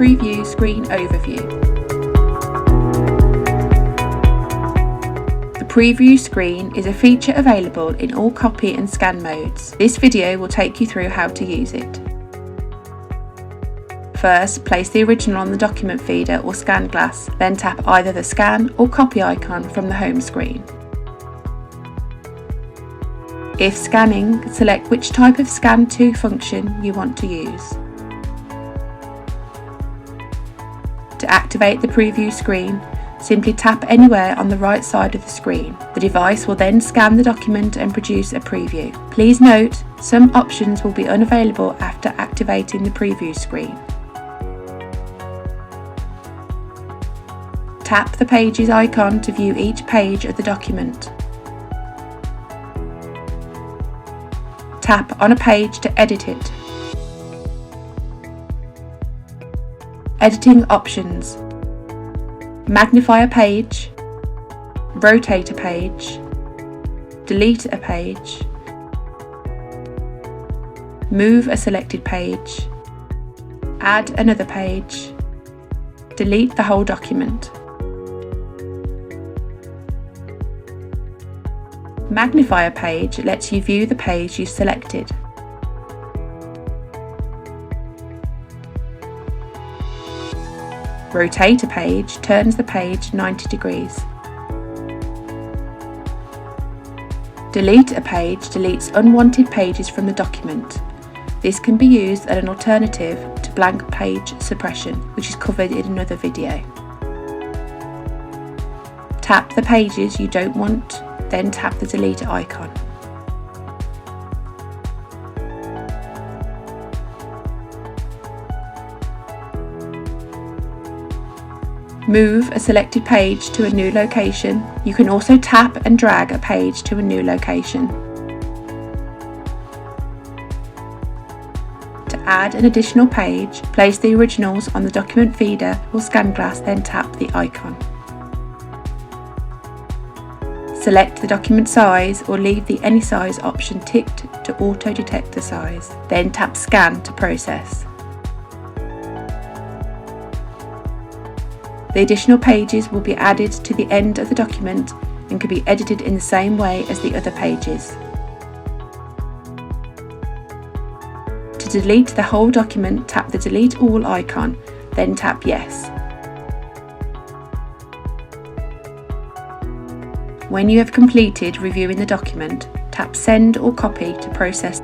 preview screen overview. The preview screen is a feature available in all copy and scan modes. This video will take you through how to use it. First, place the original on the document feeder or scan glass, then tap either the scan or copy icon from the home screen. If scanning, select which type of Scan To function you want to use. To activate the preview screen, simply tap anywhere on the right side of the screen. The device will then scan the document and produce a preview. Please note, some options will be unavailable after activating the preview screen. Tap the Pages icon to view each page of the document. Tap on a page to edit it. Editing options: magnify a page, rotate a page, delete a page, move a selected page, add another page, delete the whole document. Magnify a page lets you view the page you selected. Rotate a page turns the page 90 degrees. Delete a page deletes unwanted pages from the document. This can be used as an alternative to blank page suppression, which is covered in another video. Tap the pages you don't want, then tap the delete icon. Move a selected page to a new location. You can also tap and drag a page to a new location. To add an additional page, place the originals on the document feeder or scan glass, then tap the icon. Select the document size or leave the Any Size option ticked to auto-detect the size. Then tap Scan to process. The additional pages will be added to the end of the document and can be edited in the same way as the other pages. To delete the whole document, tap the Delete All icon, then tap Yes. When you have completed reviewing the document, tap Send or Copy to process.